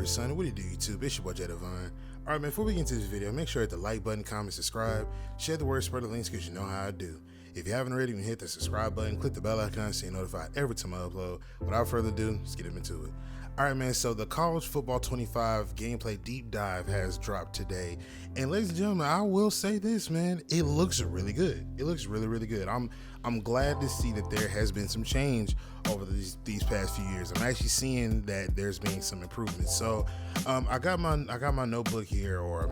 word, son? What do you do, YouTube? It's your boy Jay Devon. Alright, man, before we get into this video, make sure to hit the like button, comment, subscribe, share the word, spread the links, because you know how I do. If you haven't already, hit the subscribe button, click the bell icon so you're notified every time I upload. Without further ado, let's get into it. Alright, man, so the College Football 25 gameplay deep dive has dropped today. And ladies and gentlemen, I will say this, man, it looks really good. It looks really, really good. I'm glad to see that there has been some change over these past few years. I'm actually seeing that there's been some improvements. So I got my notebook here, or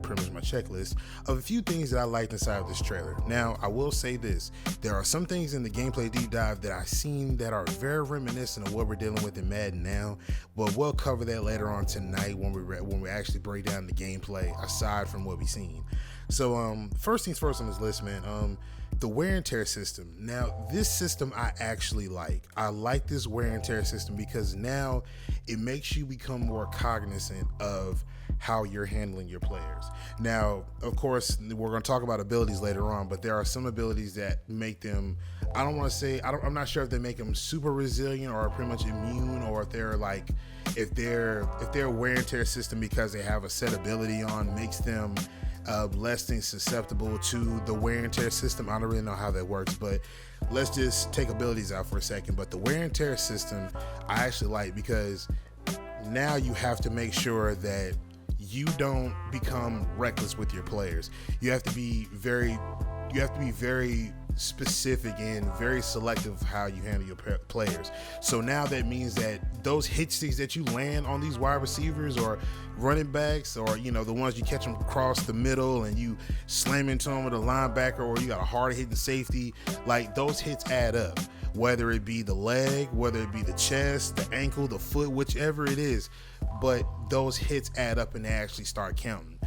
pretty much my checklist of a few things that I liked inside of this trailer. Now, I will say this: there are some things in the gameplay deep dive that I've seen that are very reminiscent of what we're dealing with in Madden now, but we'll cover that later on tonight when we actually break down the gameplay aside from what we've seen. So first things first on this list, man, the wear and tear system. Now, this system I actually like. I like this wear and tear system because now it makes you become more cognizant of how you're handling your players. Now, of course, we're going to talk about abilities later on, but there are some abilities that make them, I'm not sure if they make them super resilient or pretty much immune, or if they're like, if their wear and tear system, because they have a set ability on, makes them less than susceptible to the wear and tear system. I don't really know how that works, but let's just take abilities out for a second. But the wear and tear system I actually like, because now you have to make sure that you don't become reckless with your players. You have to be very specific and very selective how you handle your players. So now that means that those hit sticks that you land on these wide receivers or running backs, or the ones you catch them across the middle and you slam into them with a linebacker, or you got a hard hitting safety, like those hits add up, whether it be the leg, whether it be the chest, the ankle, the foot, whichever it is, but those hits add up and they actually start counting.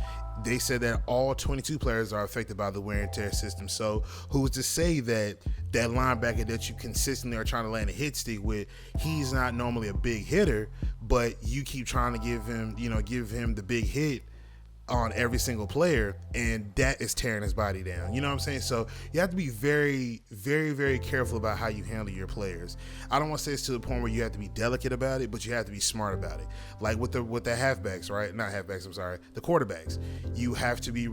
They said that all 22 players are affected by the wear and tear system. So who's to say that linebacker that you consistently are trying to land a hit stick with, he's not normally a big hitter, but you keep trying to give him the big hit on every single player, and that is tearing his body down. You know what I'm saying? So you have to be very, very, very careful about how you handle your players. I don't want to say it's to the point where you have to be delicate about it, but you have to be smart about it. Like with the halfbacks, right? Not halfbacks, I'm sorry. The quarterbacks. You have to be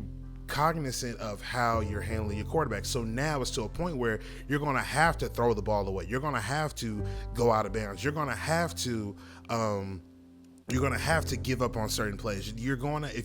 cognizant of how you're handling your quarterback. So now it's to a point where you're going to have to throw the ball away. You're going to have to go out of bounds. You're going to have to give up on certain plays. If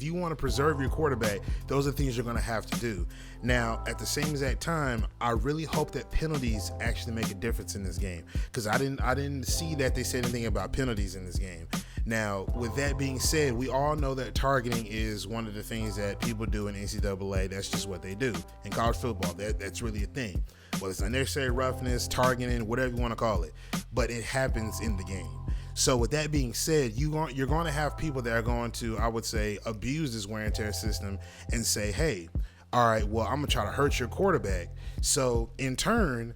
you want to preserve your quarterback, those are things you're going to have to do. Now, at the same exact time, I really hope that penalties actually make a difference in this game, because I didn't see that they said anything about penalties in this game. Now, with that being said, we all know that targeting is one of the things that people do in NCAA. That's just what they do. In college football, that's really a thing. Whether it's unnecessary roughness, targeting, whatever you want to call it, but it happens in the game. So with that being said, you're going to have people that are going to, I would say, abuse this wear and tear system and say, hey, all right, well, I'm going to try to hurt your quarterback. So in turn,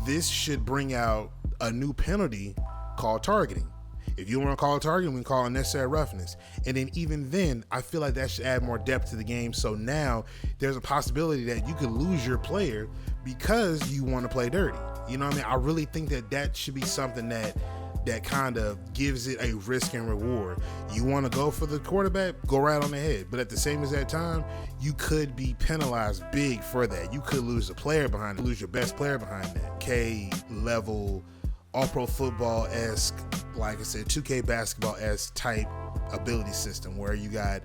this should bring out a new penalty called targeting. If you want to call it targeting, we can call it unnecessary roughness. And then even then, I feel like that should add more depth to the game. So now there's a possibility that you could lose your player because you want to play dirty. You know what I mean? I really think that should be something that kind of gives it a risk and reward. You want to go for the quarterback, go right on the head. But at the same exact time, you could be penalized big for that. You could lose a player behind it, lose your best player behind that. K-level, all-pro football-esque, like I said, 2K basketball-esque type ability system where you got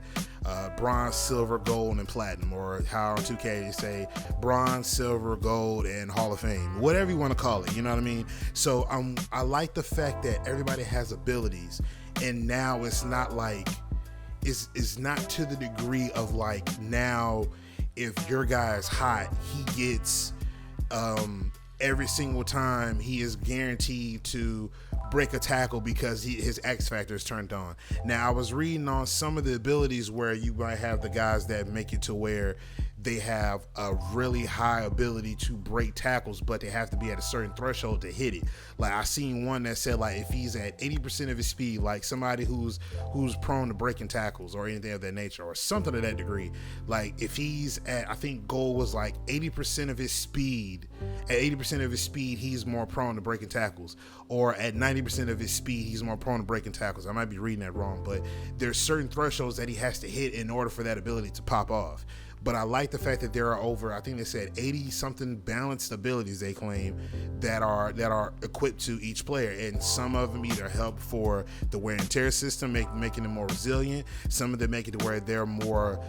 bronze, silver, gold, and platinum, or how on 2K you say bronze, silver, gold, and Hall of Fame, whatever you want to call it. You know what I mean? So I like the fact that everybody has abilities, and now it's not like it's not to the degree of like, now if your guy is hot, he gets every single time he is guaranteed to break a tackle because his X factor is turned on. Now, I was reading on some of the abilities where you might have the guys that make it to where they have a really high ability to break tackles, but they have to be at a certain threshold to hit it. Like, I seen one that said, like, if he's at 80% of his speed, like somebody who's prone to breaking tackles or anything of that nature or something of that degree, like if he's at, I think goal was like 80% of his speed at 80% of his speed, he's more prone to breaking tackles, or at 90% of his speed, he's more prone to breaking tackles. I might be reading that wrong, but there's certain thresholds that he has to hit in order for that ability to pop off. But I like the fact that there are over, I think they said 80 something balanced abilities they claim that are equipped to each player, and some of them either help for the wear and tear system, making them more resilient. Some of them make it to where they're more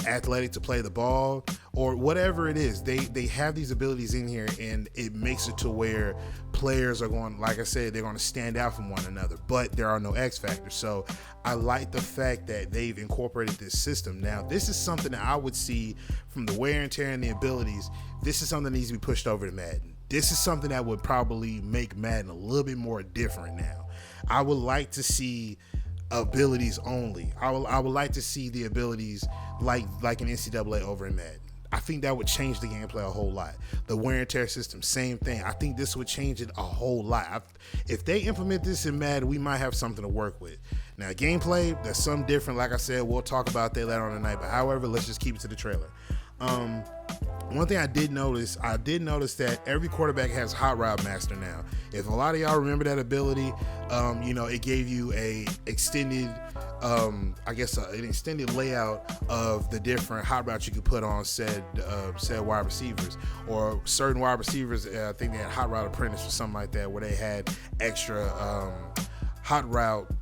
athletic to play the ball, or whatever it is. They have these abilities in here, and it makes it to where players are going, like I said, they're going to stand out from one another, but there are no X factors. So I like the fact that they've incorporated this system. Now, this is something that I would see from the wear and tear and the abilities. This is something that needs to be pushed over to Madden. This is something that would probably make Madden a little bit more different now. I would like to see abilities only. I would like to see the abilities like an NCAA over in Madden. I think that would change the gameplay a whole lot. The wear and tear system, same thing. I think this would change it a whole lot. If they implement this in Madden, we might have something to work with. Now, gameplay, that's something different. Like I said, we'll talk about that later on tonight. But however, let's just keep it to the trailer. One thing I did notice that every quarterback has Hot Route Master now. If a lot of y'all remember that ability, it gave you a extended, an extended layout of the different hot routes you could put on said wide receivers, or certain wide receivers. I think they had Hot Route Apprentice or something like that, where they had extra hot routes.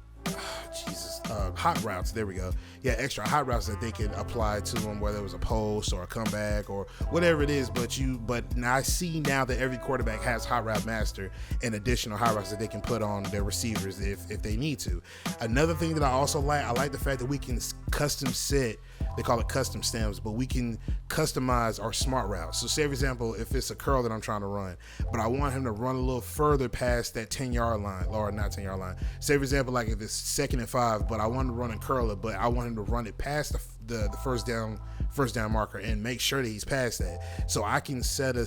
There we go. Yeah, extra hot routes that they could apply to them, whether it was a post or a comeback or whatever it is. But now I see now that every quarterback has Hot Route Master and additional hot routes that they can put on their receivers if they need to. Another thing that I also like, I like the fact that we can custom set. They call it custom stems, but we can customize our smart routes. So say, for example, if it's a curl that I'm trying to run, but I want him to run a little further past that 10-yard line, or not 10-yard line. Say, for example, like if it's 2nd and 5, but I want to run a curler, but I want him to run it past the first down marker and make sure that he's past that. So I can set a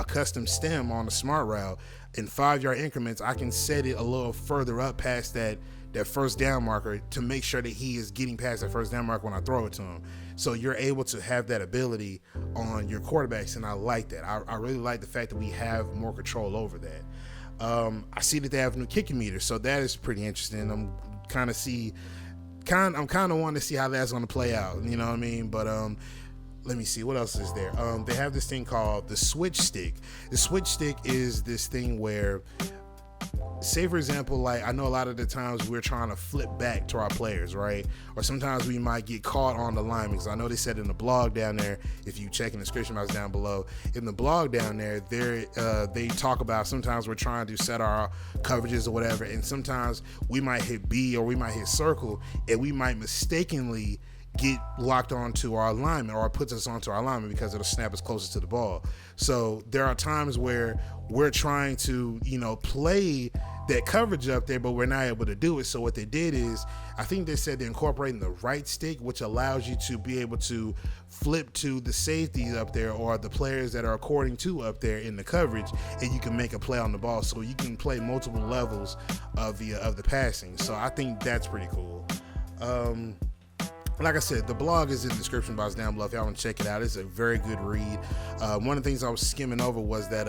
custom stem on the smart route in 5-yard increments. I can set it a little further up past that first down marker to make sure that he is getting past that first down marker when I throw it to him. So you're able to have that ability on your quarterbacks, and I like that. I really like the fact that we have more control over that. I see that they have new kicking meters, so that is pretty interesting. I'm kind of wanting to see how that's going to play out. You know what I mean? But let me see what else is there. They have this thing called the switch stick. The switch stick is this thing where, say for example, like I know a lot of the times we're trying to flip back to our players, right? Or sometimes we might get caught on the line, because I know they said in the blog down there, if you check in the description box down below, in the blog down there, they talk about sometimes we're trying to set our coverages or whatever, and sometimes we might hit B or we might hit circle, and we might mistakenly get locked onto our alignment, or it puts us onto our alignment because it'll snap us closer to the ball. So there are times where we're trying to, play that coverage up there, but we're not able to do it. So what they did is, I think they said they're incorporating the right stick, which allows you to be able to flip to the safeties up there, or the players that are according to up there in the coverage, and you can make a play on the ball. So you can play multiple levels of the passing. So I think that's pretty cool. Like I said, the blog is in the description box down below if y'all want to check it out. It's a very good read. One of the things I was skimming over was that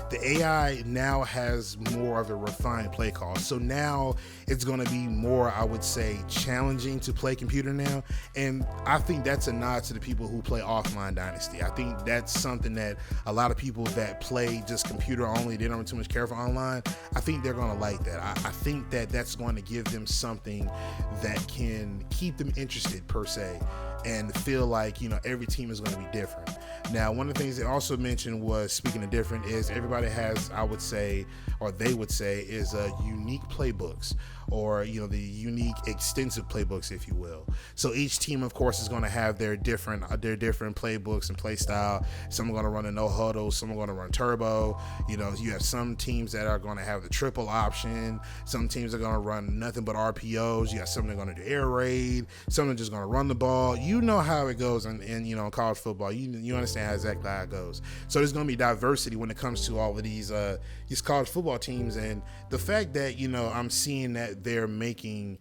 the AI now has more of a refined play call. So now it's going to be more, I would say, challenging to play computer now. And I think that's a nod to the people who play offline Dynasty. I think that's something that a lot of people that play just computer only, they don't too much care for online, I think they're going to like that. I think that that's going to give them something that can keep them interested per se, and feel like every team is going to be different. Now, one of the things they also mentioned was, speaking of different, is everybody has, I would say, or they would say, is unique playbooks, or the unique extensive playbooks, if you will. So each team, of course, is going to have their different playbooks and play style. Some are going to run a no huddle, some are going to run turbo. You have some teams that are going to have the triple option. Some teams are going to run nothing but RPOs. You got some that are going to do air raid. Some are just going to run the ball. You know how it goes in college football. You understand exactly how it goes. So there's going to be diversity when it comes to all of these college football teams, and the fact that I'm seeing that they're making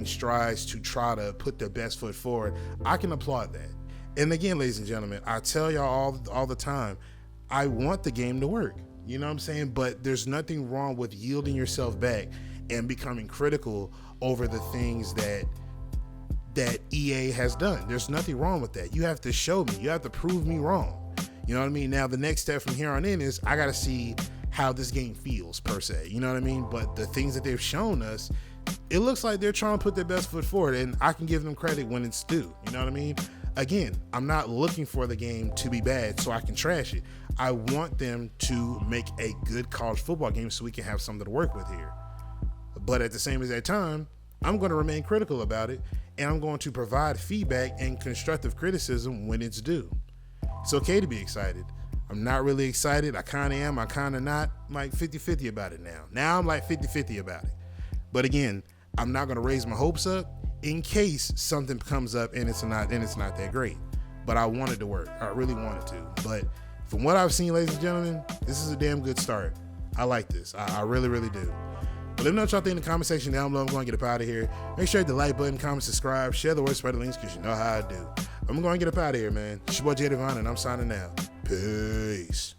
strides to try to put their best foot forward, I can applaud that. And again, ladies and gentlemen, I tell y'all all the time, I want the game to work. You know what I'm saying? But there's nothing wrong with yielding yourself back and becoming critical over the things that EA has done. There's nothing wrong with that. You have to show me. You have to prove me wrong. You know what I mean? Now, the next step from here on in is I got to see how this game feels, per se. You know what I mean? But the things that they've shown us, it looks like they're trying to put their best foot forward, and I can give them credit when it's due. You know what I mean? Again, I'm not looking for the game to be bad so I can trash it. I want them to make a good college football game so we can have something to work with here. But at the same exact time, I'm going to remain critical about it, and I'm going to provide feedback and constructive criticism when it's due. It's okay to be excited. I'm not really excited. I kind of am. I kind of not. I'm like 50-50 about it now. Now I'm like 50-50 about it. But again, I'm not going to raise my hopes up in case something comes up and it's not that great. But I want it to work. I really want it to. But from what I've seen, ladies and gentlemen, this is a damn good start. I like this. I really, really do. But let me know what y'all think in the comment section down below. I'm going to get up out of here. Make sure you hit the like button, comment, subscribe, share the word, spread the links, because you know how I do. I'm going to get up out of here, man. It's your boy Jay Devon, and I'm signing out. Peace.